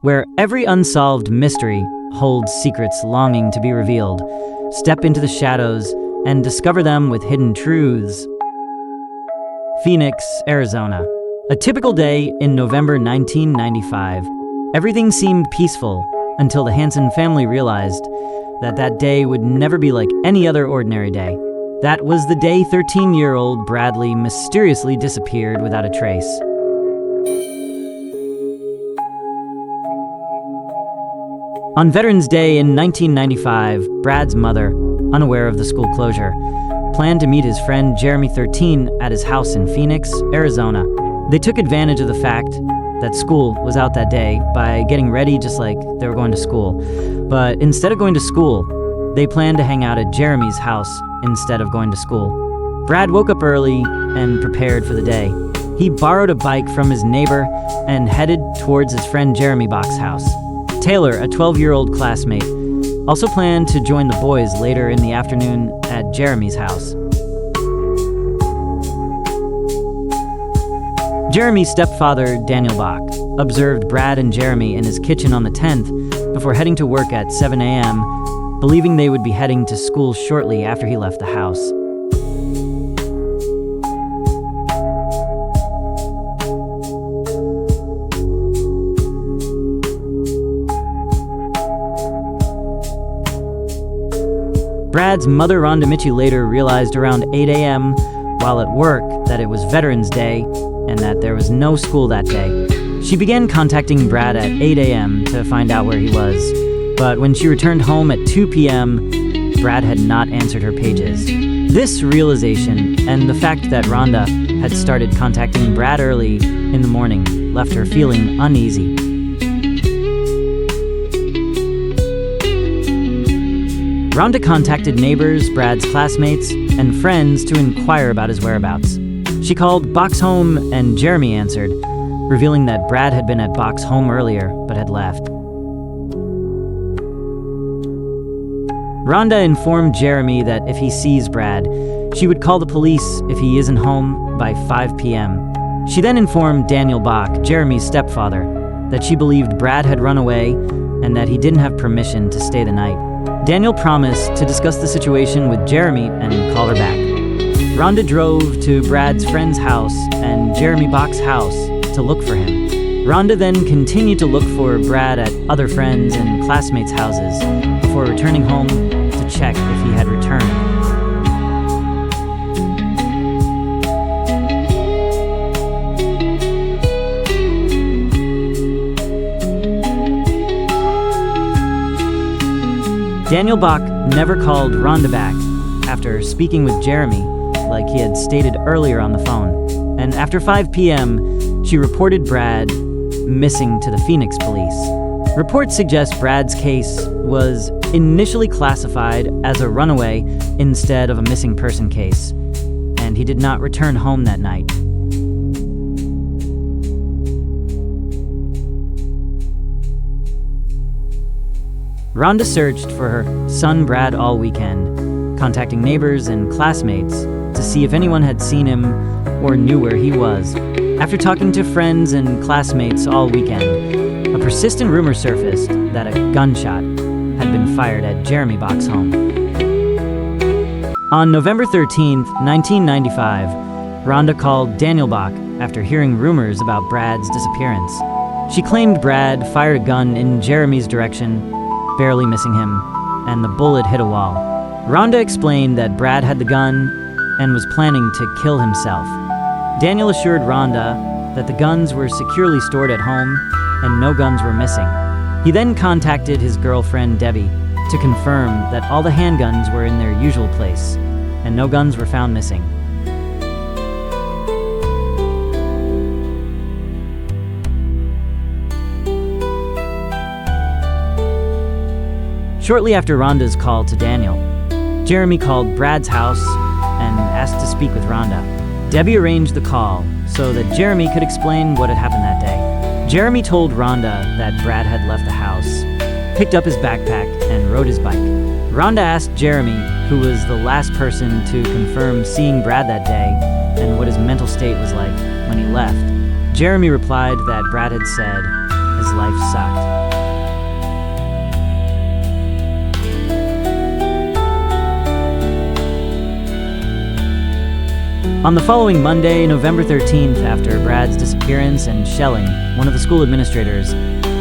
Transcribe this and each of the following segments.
where every unsolved mystery holds secrets longing to be revealed. Step into the shadows and discover them with hidden truths. Phoenix, Arizona. A typical day in November 1995. Everything seemed peaceful until the Hansen family realized that that day would never be like any other ordinary day. That was the day 13-year-old Bradley mysteriously disappeared without a trace. On Veterans Day in 1995, Brad's mother, unaware of the school closure, planned to meet his friend Jeremy, 13, at his house in Phoenix, Arizona. They took advantage of the fact that school was out that day by getting ready just like they were going to school. But instead of going to school, they planned to hang out at Jeremy's house instead of going to school. Brad woke up early and prepared for the day. He borrowed a bike from his neighbor and headed towards his friend Jeremy Bach's house. Taylor, a 12-year-old classmate, also planned to join the boys later in the afternoon at Jeremy's house. Jeremy's stepfather, Daniel Bach, observed Brad and Jeremy in his kitchen on the 10th before heading to work at 7 a.m., believing they would be heading to school shortly after he left the house. Brad's mother, Rhonda Mitchie, later realized around 8 a.m. while at work that it was Veterans Day and that there was no school that day. She began contacting Brad at 8 a.m. to find out where he was, but when she returned home at 2 p.m., Brad had not answered her pages. This realization and the fact that Rhonda had started contacting Brad early in the morning left her feeling uneasy. Rhonda contacted neighbors, Brad's classmates, and friends to inquire about his whereabouts. She called Bach's home and Jeremy answered, revealing that Brad had been at Bach's home earlier but had left. Rhonda informed Jeremy that if he sees Brad, she would call the police if he isn't home by 5 p.m. She then informed Daniel Bach, Jeremy's stepfather, that she believed Brad had run away and that he didn't have permission to stay the night. Daniel promised to discuss the situation with Jeremy and call her back. Rhonda drove to Brad's friend's house and Jeremy Bach's house to look for him. Rhonda then continued to look for Brad at other friends' and classmates' houses before returning home to check if he had returned. Daniel Bach never called Rhonda back after speaking with Jeremy, like he had stated earlier on the phone. And after 5 p.m., she reported Brad missing to the Phoenix police. Reports suggest Brad's case was initially classified as a runaway instead of a missing person case, and he did not return home that night. Rhonda searched for her son Brad all weekend, contacting neighbors and classmates to see if anyone had seen him or knew where he was. After talking to friends and classmates all weekend, a persistent rumor surfaced that a gunshot had been fired at Jeremy Bach's home. On November 13, 1995, Rhonda called Daniel Bach after hearing rumors about Brad's disappearance. She claimed Brad fired a gun in Jeremy's direction, barely missing him, and the bullet hit a wall. Rhonda explained that Brad had the gun and was planning to kill himself. Daniel assured Rhonda that the guns were securely stored at home and no guns were missing. He then contacted his girlfriend Debbie to confirm that all the handguns were in their usual place and no guns were found missing. Shortly after Rhonda's call to Daniel, Jeremy called Brad's house and asked to speak with Rhonda. Debbie arranged the call so that Jeremy could explain what had happened that day. Jeremy told Rhonda that Brad had left the house, picked up his backpack, and rode his bike. Rhonda asked Jeremy, who was the last person to confirm seeing Brad that day, and what his mental state was like when he left. Jeremy replied that Brad had said, his life sucked. On the following Monday, November 13th, after Brad's disappearance, and Schelling, one of the school administrators,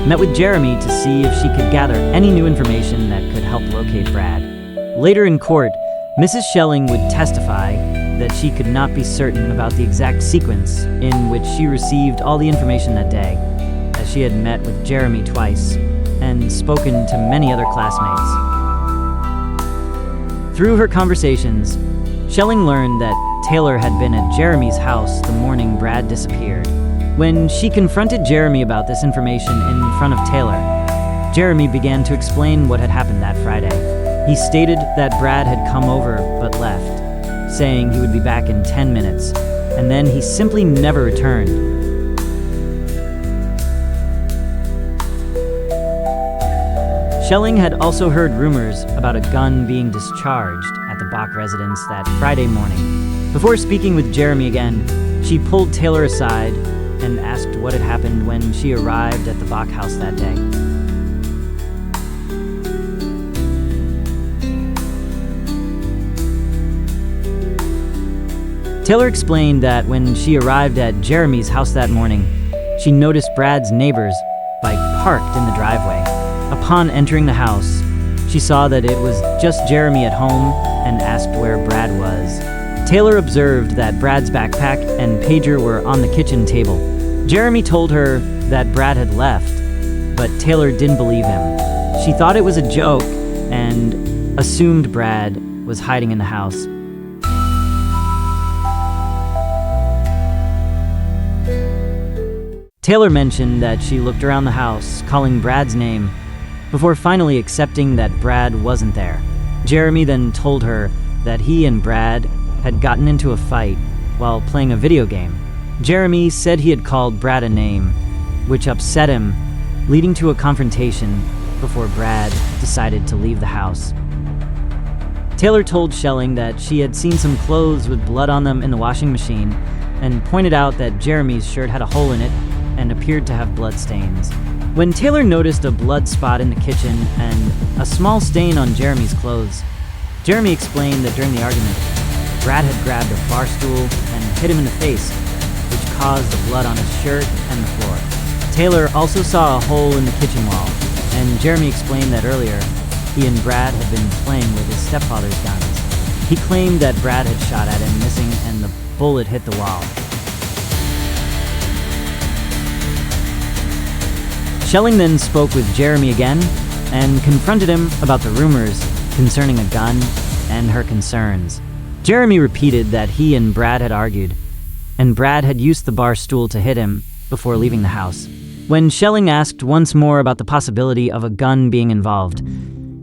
met with Jeremy to see if she could gather any new information that could help locate Brad. Later in court, Mrs. Schelling would testify that she could not be certain about the exact sequence in which she received all the information that day, as she had met with Jeremy twice and spoken to many other classmates. Through her conversations, Schelling learned that Taylor had been at Jeremy's house the morning Brad disappeared. When she confronted Jeremy about this information in front of Taylor, Jeremy began to explain what had happened that Friday. He stated that Brad had come over but left, saying he would be back in 10 minutes, and then he simply never returned. Schelling had also heard rumors about a gun being discharged at the Bach residence that Friday morning. Before speaking with Jeremy again, she pulled Taylor aside and asked what had happened when she arrived at the Bach house that day. Taylor explained that when she arrived at Jeremy's house that morning, she noticed Brad's neighbor's bike parked in the driveway. Upon entering the house, she saw that it was just Jeremy at home and asked where Brad was. Taylor observed that Brad's backpack and pager were on the kitchen table. Jeremy told her that Brad had left, but Taylor didn't believe him. She thought it was a joke and assumed Brad was hiding in the house. Taylor mentioned that she looked around the house, calling Brad's name, before finally accepting that Brad wasn't there. Jeremy then told her that he and Brad had gotten into a fight while playing a video game. Jeremy said he had called Brad a name, which upset him, leading to a confrontation before Brad decided to leave the house. Taylor told Schelling that she had seen some clothes with blood on them in the washing machine and pointed out that Jeremy's shirt had a hole in it and appeared to have blood stains. When Taylor noticed a blood spot in the kitchen and a small stain on Jeremy's clothes, Jeremy explained that during the argument, Brad had grabbed a bar stool and hit him in the face, which caused the blood on his shirt and the floor. Taylor also saw a hole in the kitchen wall, and Jeremy explained that earlier, he and Brad had been playing with his stepfather's guns. He claimed that Brad had shot at him, missing, and the bullet hit the wall. Schelling then spoke with Jeremy again and confronted him about the rumors concerning a gun and her concerns. Jeremy repeated that he and Brad had argued, and Brad had used the bar stool to hit him before leaving the house. When Schelling asked once more about the possibility of a gun being involved,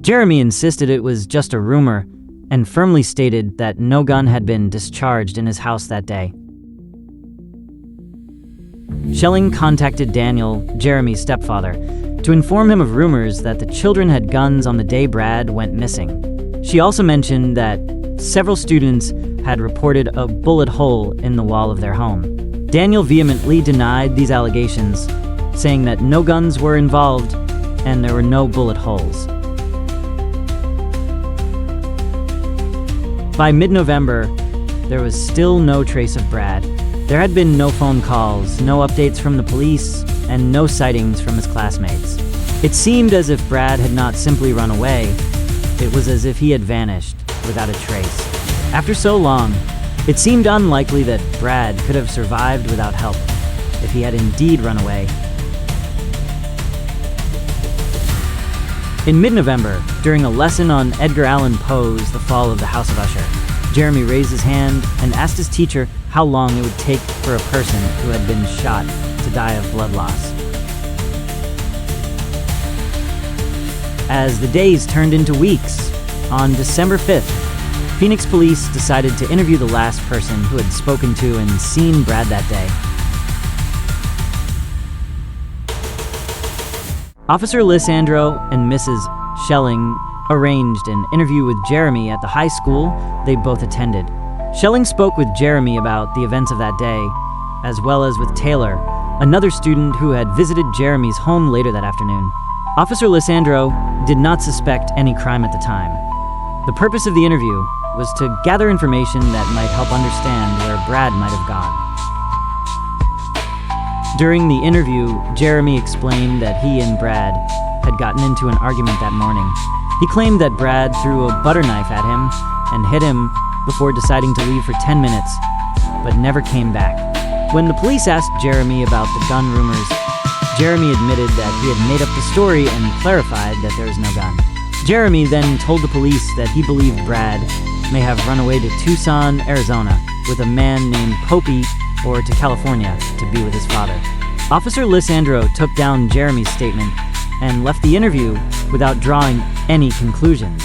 Jeremy insisted it was just a rumor and firmly stated that no gun had been discharged in his house that day. Schelling contacted Daniel, Jeremy's stepfather, to inform him of rumors that the children had guns on the day Brad went missing. She also mentioned that several students had reported a bullet hole in the wall of their home. Daniel vehemently denied these allegations, saying that no guns were involved and there were no bullet holes. By mid-November, there was still no trace of Brad. There had been no phone calls, no updates from the police, and no sightings from his classmates. It seemed as if Brad had not simply run away. It was as if he had vanished without a trace. After so long, it seemed unlikely that Brad could have survived without help if he had indeed run away. In mid-November, during a lesson on Edgar Allan Poe's The Fall of the House of Usher, Jeremy raised his hand and asked his teacher how long it would take for a person who had been shot to die of blood loss. As the days turned into weeks, on December 5th, Phoenix police decided to interview the last person who had spoken to and seen Brad that day. Officer Lissandro and Mrs. Schelling arranged an interview with Jeremy at the high school they both attended. Schelling spoke with Jeremy about the events of that day, as well as with Taylor, another student who had visited Jeremy's home later that afternoon. Officer Lissandro did not suspect any crime at the time. The purpose of the interview was to gather information that might help understand where Brad might have gone. During the interview, Jeremy explained that he and Brad had gotten into an argument that morning. He claimed that Brad threw a butter knife at him and hit him before deciding to leave for 10 minutes, but never came back. When the police asked Jeremy about the gun rumors, Jeremy admitted that he had made up the story and clarified that there was no gun. Jeremy then told the police that he believed Brad may have run away to Tucson, Arizona, with a man named Popey, or to California to be with his father. Officer Lissandro took down Jeremy's statement and left the interview without drawing any conclusions.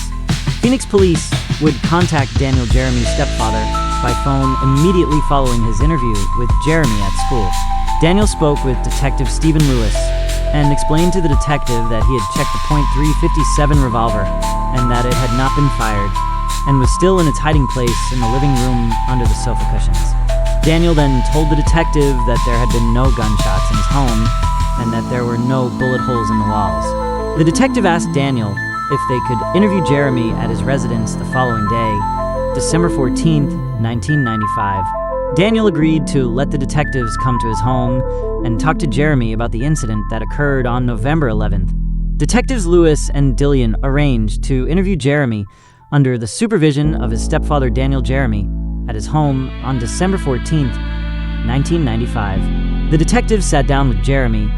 Phoenix police would contact Daniel Jeremy's stepfather by phone immediately following his interview with Jeremy at school. Daniel spoke with Detective Stephen Lewis and explained to the detective that he had checked the .357 revolver and that it had not been fired and was still in its hiding place in the living room under the sofa cushions. Daniel then told the detective that there had been no gunshots in his home and that there were no bullet holes in the walls. The detective asked Daniel if they could interview Jeremy at his residence the following day, December 14th, 1995. Daniel agreed to let the detectives come to his home and talk to Jeremy about the incident that occurred on November 11th. Detectives Lewis and Dillion arranged to interview Jeremy under the supervision of his stepfather Daniel Jeremy at his home on December 14th, 1995. The detectives sat down with Jeremy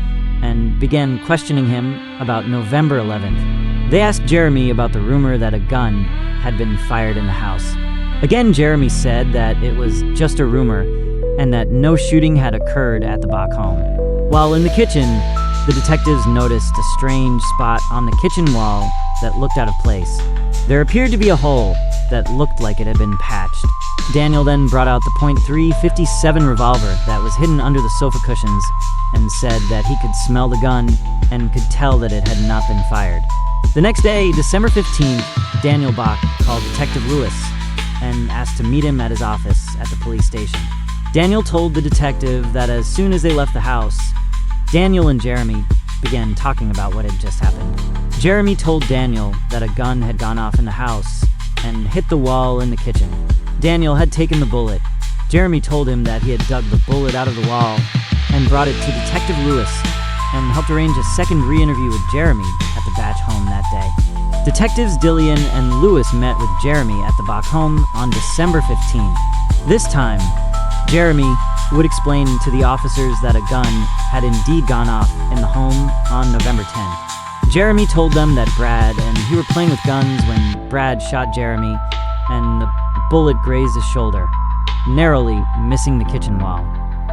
and began questioning him about November 11th. They asked Jeremy about the rumor that a gun had been fired in the house. Again, Jeremy said that it was just a rumor and that no shooting had occurred at the Bach home. While in the kitchen, the detectives noticed a strange spot on the kitchen wall that looked out of place. There appeared to be a hole that looked like it had been patched. Daniel then brought out the .357 revolver that was hidden under the sofa cushions and said that he could smell the gun and could tell that it had not been fired. The next day, December 15th, Daniel Bach called Detective Lewis and asked to meet him at his office at the police station. Daniel told the detective that as soon as they left the house, Daniel and Jeremy began talking about what had just happened. Jeremy told Daniel that a gun had gone off in the house and hit the wall in the kitchen. Daniel had taken the bullet. Jeremy told him that he had dug the bullet out of the wall and brought it to Detective Lewis and helped arrange a second re-interview with Jeremy at the Bach home that day. Detectives Dillion and Lewis met with Jeremy at the Bach home on December 15th. This time, Jeremy would explain to the officers that a gun had indeed gone off in the home on November 10th. Jeremy told them that Brad and he were playing with guns when Brad shot Jeremy and the bullet grazed his shoulder, narrowly missing the kitchen wall.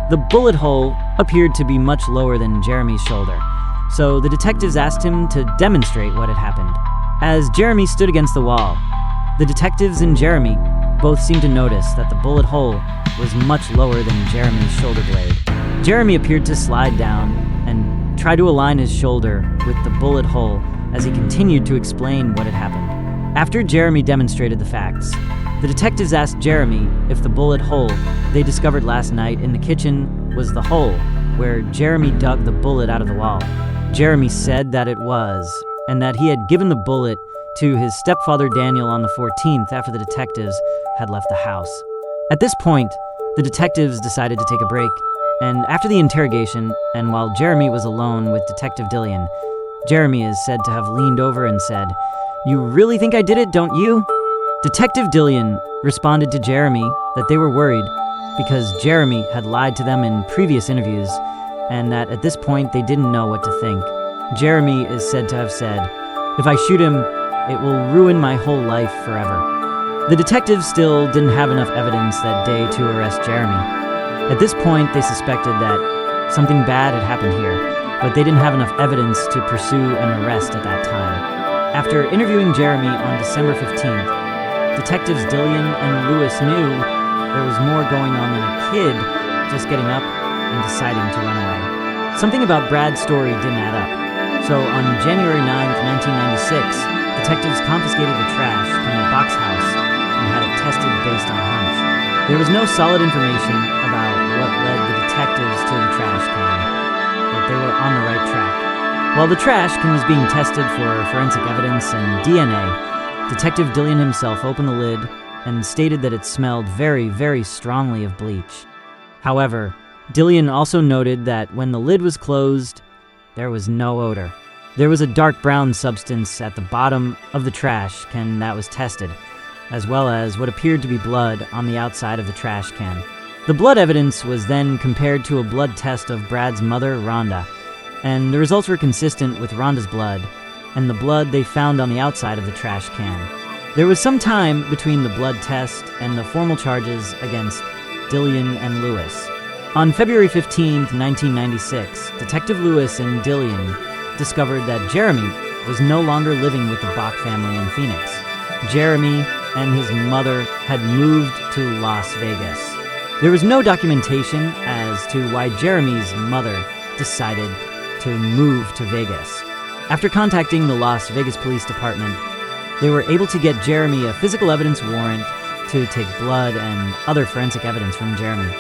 The bullet hole appeared to be much lower than Jeremy's shoulder, so the detectives asked him to demonstrate what had happened. As Jeremy stood against the wall, the detectives and Jeremy both seemed to notice that the bullet hole was much lower than Jeremy's shoulder blade. Jeremy appeared to slide down and try to align his shoulder with the bullet hole as he continued to explain what had happened. After Jeremy demonstrated the facts, the detectives asked Jeremy if the bullet hole they discovered last night in the kitchen was the hole where Jeremy dug the bullet out of the wall. Jeremy said that it was, and that he had given the bullet to his stepfather Daniel on the 14th after the detectives had left the house. At this point, the detectives decided to take a break, and after the interrogation, and while Jeremy was alone with Detective Dillion, Jeremy is said to have leaned over and said, "You really think I did it, don't you?" Detective Dillion responded to Jeremy that they were worried because Jeremy had lied to them in previous interviews and that at this point they didn't know what to think. Jeremy is said to have said, "If I shoot him, it will ruin my whole life forever." The detectives still didn't have enough evidence that day to arrest Jeremy. At this point, they suspected that something bad had happened here, but they didn't have enough evidence to pursue an arrest at that time. After interviewing Jeremy on December 15th, Detectives Dillion and Lewis knew there was more going on than a kid just getting up and deciding to run away. Something about Brad's story didn't add up. So on January 9th, 1996, detectives confiscated the trash from the Bach's house and had it tested based on hunch. There was no solid information about what led the detectives to the trash can. they were on the right track. While the trash can was being tested for forensic evidence and DNA, Detective Dillion himself opened the lid and stated that it smelled very, very strongly of bleach. However, Dillion also noted that when the lid was closed, there was no odor. There was a dark brown substance at the bottom of the trash can that was tested, as well as what appeared to be blood on the outside of the trash can. The blood evidence was then compared to a blood test of Brad's mother, Rhonda, and the results were consistent with Rhonda's blood and the blood they found on the outside of the trash can. There was some time between the blood test and the formal charges against Dillion and Lewis. On February 15, 1996, Detective Lewis and Dillion discovered that Jeremy was no longer living with the Bach family in Phoenix. Jeremy and his mother had moved to Las Vegas. There was no documentation as to why Jeremy's mother decided to move to Vegas. After contacting the Las Vegas Police Department, they were able to get Jeremy a physical evidence warrant to take blood and other forensic evidence from Jeremy.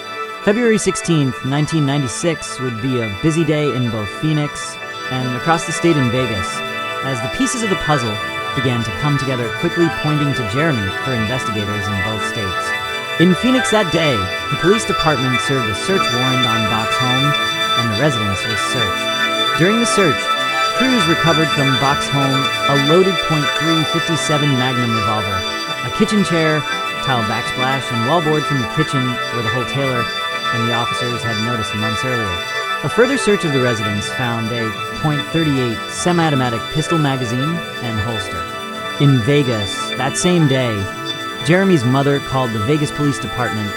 February 16, 1996 would be a busy day in both Phoenix and across the state in Vegas, as the pieces of the puzzle began to come together, quickly pointing to Jeremy for investigators in both states. In Phoenix that day, the police department served a search warrant on Bach's home, and the residence was searched. During the search, crews recovered from Bach's home a loaded .357 Magnum revolver, a kitchen chair, tile backsplash, and wallboard from the kitchen where the whole tailor and the officers had noticed months earlier. A further search of the residence found a .38 semi-automatic pistol magazine and holster. In Vegas, that same day, Jeremy's mother called the Vegas Police Department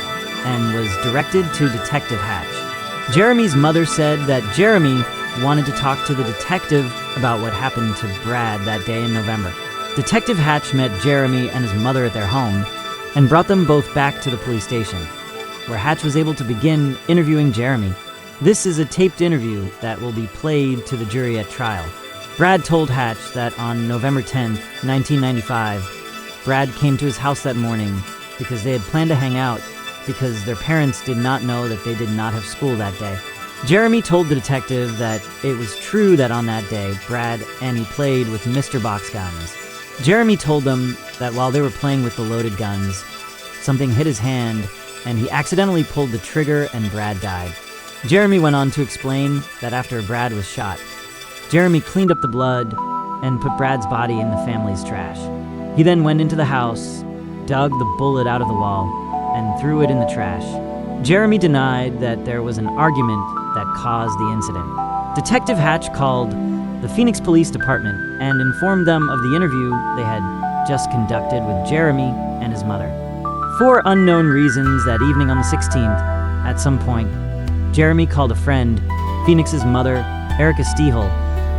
and was directed to Detective Hatch. Jeremy's mother said that Jeremy wanted to talk to the detective about what happened to Brad that day in November. Detective Hatch met Jeremy and his mother at their home and brought them both back to the police station, where Hatch was able to begin interviewing Jeremy. This is a taped interview that will be played to the jury at trial. Brad told Hatch that on November 10, 1995, Brad came to his house that morning because they had planned to hang out because their parents did not know that they did not have school that day. Jeremy told the detective that it was true that on that day, Brad and he played with Mr. Bach's guns. Jeremy told them that while they were playing with the loaded guns, something hit his hand and he accidentally pulled the trigger and Brad died. Jeremy went on to explain that after Brad was shot, Jeremy cleaned up the blood and put Brad's body in the family's trash. He then went into the house, dug the bullet out of the wall, and threw it in the trash. Jeremy denied that there was an argument that caused the incident. Detective Hatch called the Phoenix Police Department and informed them of the interview they had just conducted with Jeremy and his mother. For unknown reasons, that evening on the 16th, at some point, Jeremy called a friend, Phoenix's mother, Erica Stehel,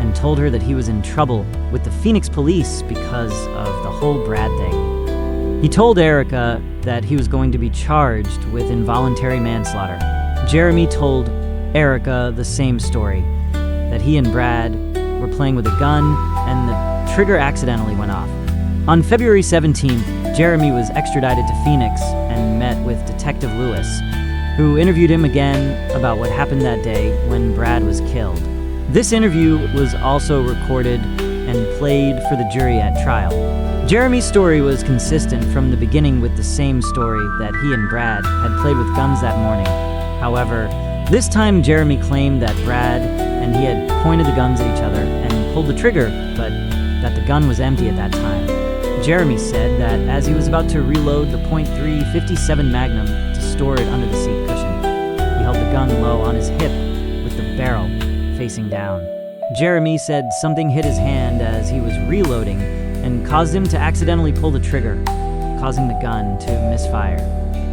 and told her that he was in trouble with the Phoenix police because of the whole Brad thing. He told Erica that he was going to be charged with involuntary manslaughter. Jeremy told Erica the same story, that he and Brad were playing with a gun and the trigger accidentally went off. On February 17th, Jeremy was extradited to Phoenix and met with Detective Lewis, who interviewed him again about what happened that day when Brad was killed. This interview was also recorded and played for the jury at trial. Jeremy's story was consistent from the beginning with the same story that he and Brad had played with guns that morning. However, this time Jeremy claimed that Brad and he had pointed the guns at each other and pulled the trigger, but that the gun was empty at that time. Jeremy said that as he was about to reload the .357 Magnum to store it under the seat cushion, he held the gun low on his hip with the barrel facing down. Jeremy said something hit his hand as he was reloading and caused him to accidentally pull the trigger, causing the gun to misfire.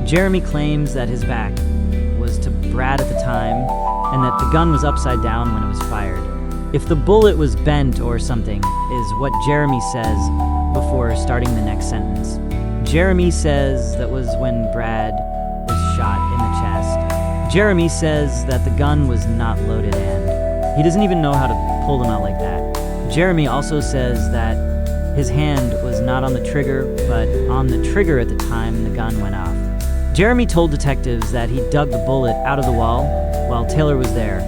Jeremy claims that his back was to Brad at the time and that the gun was upside down when it was fired. If the bullet was bent or something, is what Jeremy says before starting the next sentence. Jeremy says that was when Brad was shot in the chest. Jeremy says that the gun was not loaded and he doesn't even know how to pull them out like that. Jeremy also says that his hand was not on the trigger, but on the trigger at the time the gun went off. Jeremy told detectives that he dug the bullet out of the wall while Taylor was there,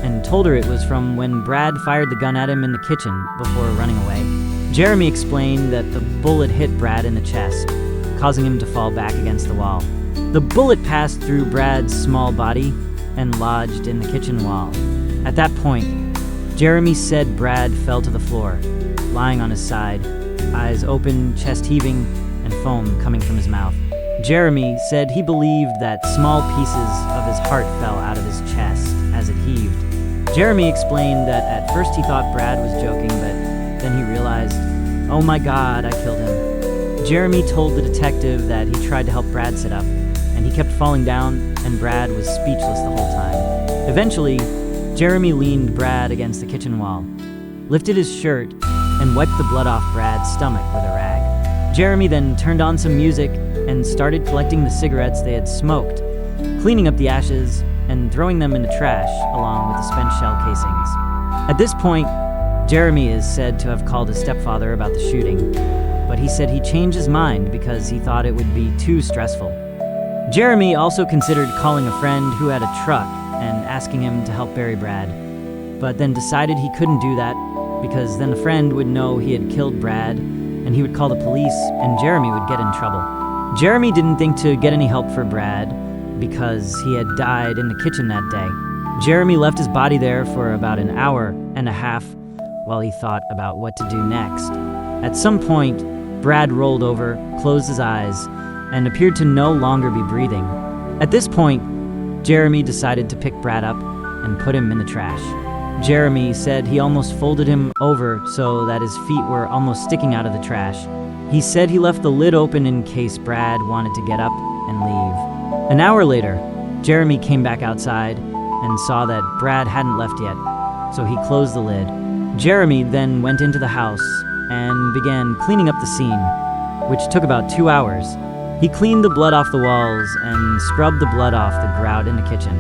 and told her it was from when Brad fired the gun at him in the kitchen before running away. Jeremy explained that the bullet hit Brad in the chest, causing him to fall back against the wall. The bullet passed through Brad's small body and lodged in the kitchen wall. At that point, Jeremy said Brad fell to the floor, lying on his side, eyes open, chest heaving, and foam coming from his mouth. Jeremy said he believed that small pieces of his heart fell out of his chest as it heaved. Jeremy explained that at first he thought Brad was joking, but then he realized, "Oh my God, I killed him." Jeremy told the detective that he tried to help Brad sit up, and he kept falling down, and Brad was speechless the whole time. Eventually, Jeremy leaned Brad against the kitchen wall, lifted his shirt, and wiped the blood off Brad's stomach with a rag. Jeremy then turned on some music and started collecting the cigarettes they had smoked, cleaning up the ashes and throwing them in the trash along with the spent shell casings. At this point, Jeremy is said to have called his stepfather about the shooting, but he said he changed his mind because he thought it would be too stressful. Jeremy also considered calling a friend who had a truck and asking him to help bury Brad, but then decided he couldn't do that because then the friend would know he had killed Brad and he would call the police and Jeremy would get in trouble. Jeremy didn't think to get any help for Brad because he had died in the kitchen that day. Jeremy left his body there for about an hour and a half while he thought about what to do next. At some point, Brad rolled over, closed his eyes, and appeared to no longer be breathing. At this point, Jeremy decided to pick Brad up and put him in the trash. Jeremy said he almost folded him over so that his feet were almost sticking out of the trash. He said he left the lid open in case Brad wanted to get up and leave. An hour later, Jeremy came back outside and saw that Brad hadn't left yet, so he closed the lid. Jeremy then went into the house and began cleaning up the scene, which took about 2 hours. He cleaned the blood off the walls and scrubbed the blood off the grout in the kitchen.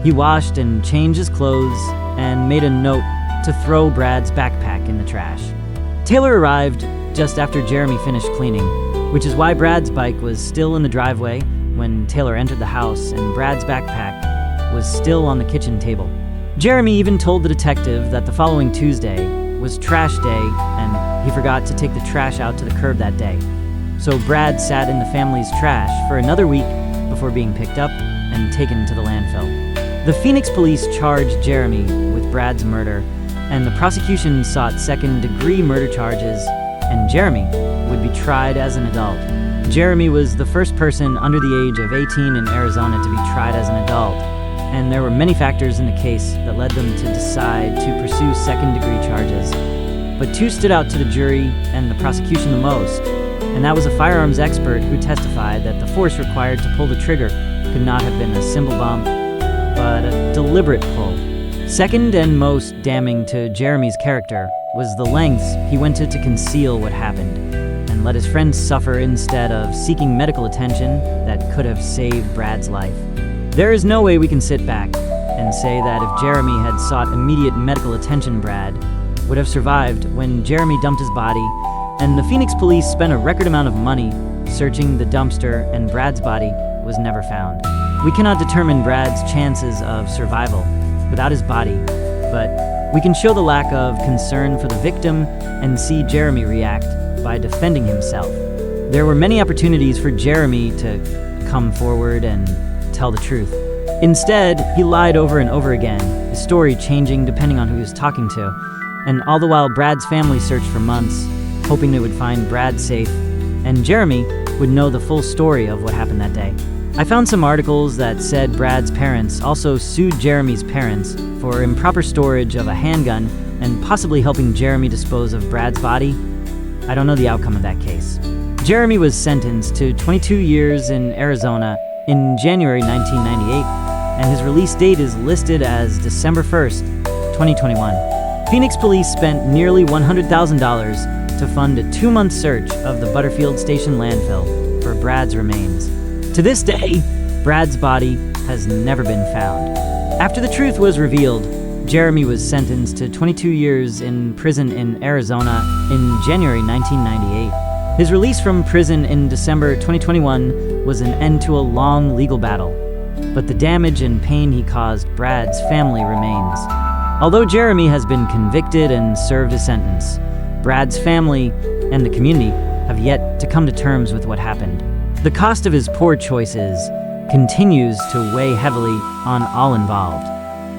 He washed and changed his clothes and made a note to throw Brad's backpack in the trash. Taylor arrived just after Jeremy finished cleaning, which is why Brad's bike was still in the driveway when Taylor entered the house and Brad's backpack was still on the kitchen table. Jeremy even told the detective that the following Tuesday was trash day and he forgot to take the trash out to the curb that day. So Brad sat in the family's trash for another week before being picked up and taken to the landfill. The Phoenix police charged Jeremy with Brad's murder, and the prosecution sought second-degree murder charges, and Jeremy would be tried as an adult. Jeremy was the first person under the age of 18 in Arizona to be tried as an adult, and there were many factors in the case that led them to decide to pursue second-degree charges. But two stood out to the jury and the prosecution the most, and that was a firearms expert who testified that the force required to pull the trigger could not have been a simple bump, but a deliberate pull. Second and most damning to Jeremy's character was the lengths he went to conceal what happened and let his friends suffer instead of seeking medical attention that could have saved Brad's life. There is no way we can sit back and say that if Jeremy had sought immediate medical attention, Brad would have survived when Jeremy dumped his body, and the Phoenix police spent a record amount of money searching the dumpster, and Brad's body was never found. We cannot determine Brad's chances of survival without his body, but we can show the lack of concern for the victim and see Jeremy react by defending himself. There were many opportunities for Jeremy to come forward and tell the truth. Instead, he lied over and over again, his story changing depending on who he was talking to, and all the while Brad's family searched for months, hoping they would find Brad safe, and Jeremy would know the full story of what happened that day. I found some articles that said Brad's parents also sued Jeremy's parents for improper storage of a handgun and possibly helping Jeremy dispose of Brad's body. I don't know the outcome of that case. Jeremy was sentenced to 22 years in Arizona in January 1998, and his release date is listed as December 1st, 2021. Phoenix police spent nearly $100,000 to fund a 2-month search of the Butterfield Station Landfill for Brad's remains. To this day, Brad's body has never been found. After the truth was revealed, Jeremy was sentenced to 22 years in prison in Arizona in January 1998. His release from prison in December 2021 was an end to a long legal battle, but the damage and pain he caused Brad's family remains. Although Jeremy has been convicted and served a sentence, Brad's family and the community have yet to come to terms with what happened. The cost of his poor choices continues to weigh heavily on all involved.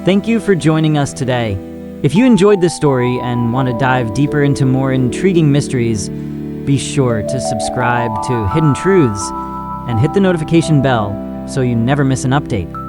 Thank you for joining us today. If you enjoyed this story and want to dive deeper into more intriguing mysteries, be sure to subscribe to Hidden Truths and hit the notification bell so you never miss an update.